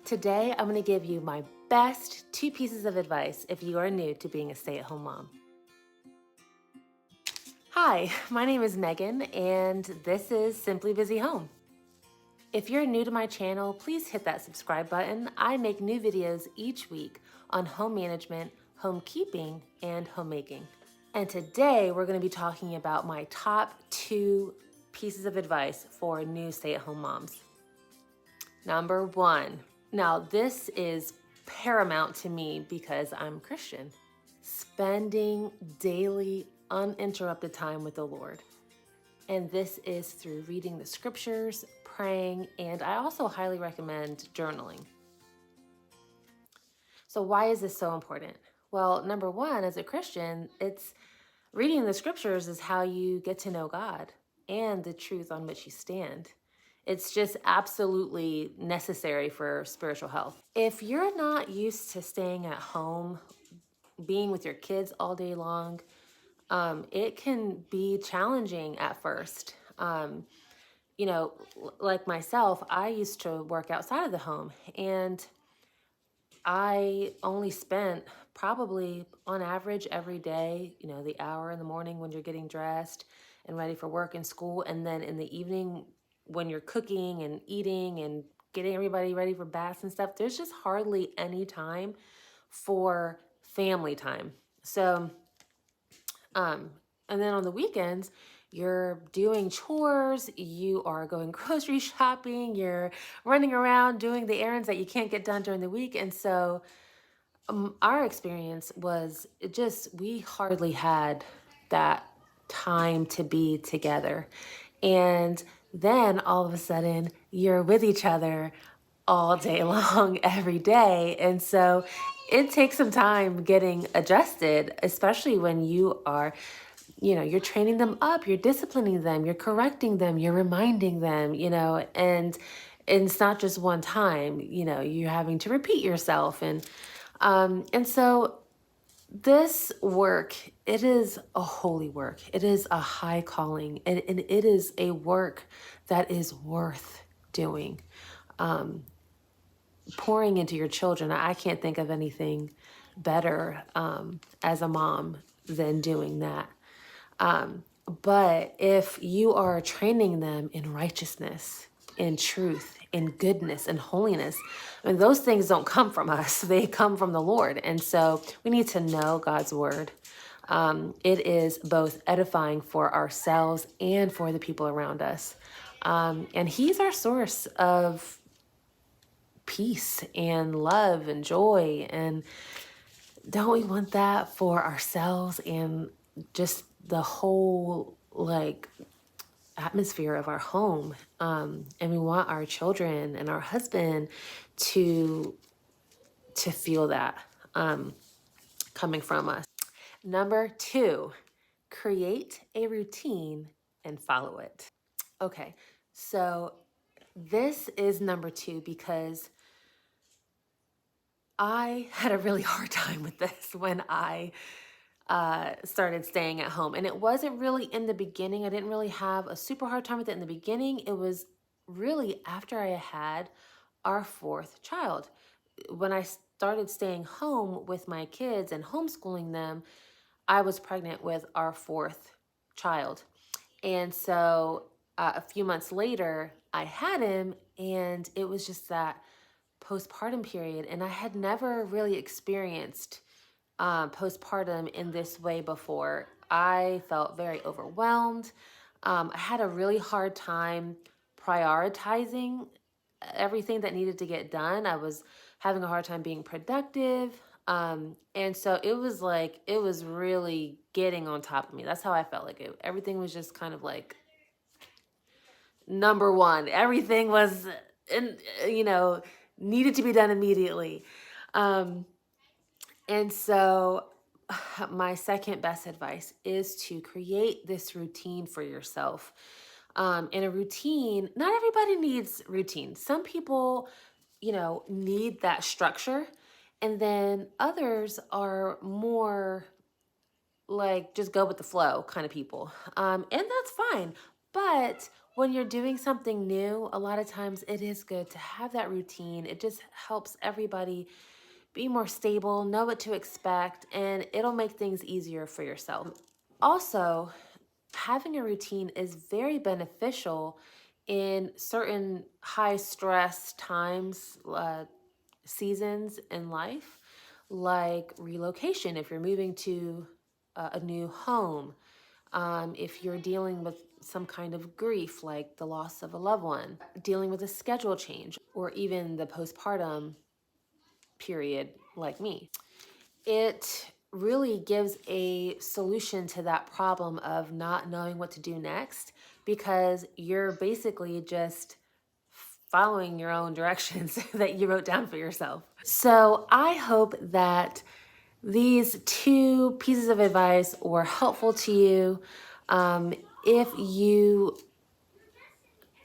Today, I'm going to give you my best 2 pieces of advice if you are new to being a stay-at-home mom. Hi, my name is Megan, and this is Simply Busy Home. If you're new to my channel, please hit that subscribe button. I make new videos each week on home management, home keeping, and homemaking. And today, we're going to be talking about my top 2 pieces of advice for new stay-at-home moms. Number 1. Now, this is paramount to me because I'm Christian. Spending daily, uninterrupted time with the Lord. And this is through reading the scriptures, praying, and I also highly recommend journaling. So why is this so important? Well, number 1, as a Christian, it's reading the scriptures is how you get to know God and the truth on which you stand. It's just absolutely necessary for spiritual health. If you're not used to staying at home, being with your kids all day long, it can be challenging at first. Like myself, I used to work outside of the home, and I only spent probably on average every day, the hour in the morning when you're getting dressed and ready for work and school. And then in the evening when you're cooking and eating and getting everybody ready for baths and stuff, there's just hardly any time for family time. So, and then on the weekends, you're doing chores, you are going grocery shopping, you're running around doing the errands that you can't get done during the week. And so our experience was we hardly had that time to be together. And then all of a sudden, you're with each other all day long, every day. And so it takes some time getting adjusted, especially when you are you're training them up, you're disciplining them, you're correcting them, you're reminding them, and it's not just one time, you're having to repeat yourself. And so this work, it is a holy work. It is a high calling, and it is a work that is worth doing. Pouring into your children, I can't think of anything better as a mom than doing that. But if you are training them in righteousness, in truth, in goodness, and holiness, those things don't come from us. They come from the Lord. And so we need to know God's word. It is both edifying for ourselves and for the people around us. And He's our source of peace and love and joy. And don't we want that for ourselves and just the whole atmosphere of our home? And we want our children and our husband to feel that coming from us. Number 2, create a routine and follow it. Okay, so this is number 2 because I had a really hard time with this when I started staying at home. And it wasn't really in the beginning. I didn't really have a super hard time with it in the beginning. It was really after I had our 4th child. When I started staying home with my kids and homeschooling them, I was pregnant with our 4th child. And so a few months later, I had him, and it was just that postpartum period. And I had never really experienced postpartum in this way before. I felt very overwhelmed. I had a really hard time prioritizing everything that needed to get done. I was having a hard time being productive. And so it was really getting on top of me. That's how I felt. Everything was just kind of like number 1. Everything was, needed to be done immediately. And so my second best advice is to create this routine for yourself. In a routine, not everybody needs routine. Some people, need that structure. And then others are more like just go with the flow kind of people. And that's fine. But When you're doing something new, a lot of times it is good to have that routine. It just helps everybody be more stable, know what to expect, and it'll make things easier for yourself. Also, having a routine is very beneficial in certain high stress times, seasons in life, like relocation, if you're moving to a new home, if you're dealing with some kind of grief, like the loss of a loved one, dealing with a schedule change, or even the postpartum period, like me. It really gives a solution to that problem of not knowing what to do next, because you're basically just following your own directions that you wrote down for yourself. So I hope that these two pieces of advice were helpful to you. If you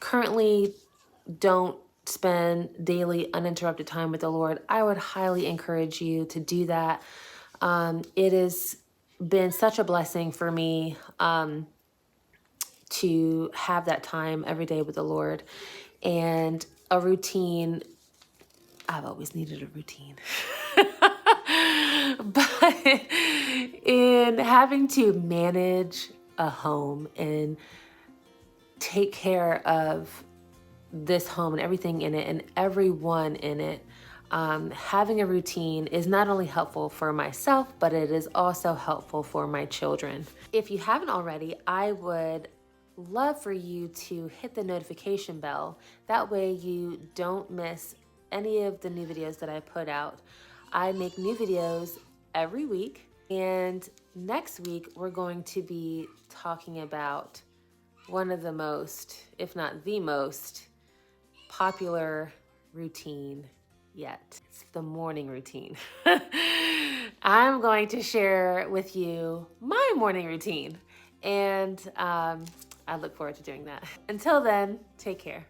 currently don't spend daily uninterrupted time with the Lord, I would highly encourage you to do that. It has been such a blessing for me to have that time every day with the Lord, and a routine. I've always needed a routine. But in having to manage a home and take care of this home and everything in it and everyone in it, having a routine is not only helpful for myself, but it is also helpful for my children. If you haven't already, I would love for you to hit the notification bell. That way you don't miss any of the new videos that I put out. I make new videos every week, and next week we're going to be talking about one of the most, if not the most, popular routine yet. It's the morning routine. I'm going to share with you my morning routine, and I look forward to doing that. Until then, take care.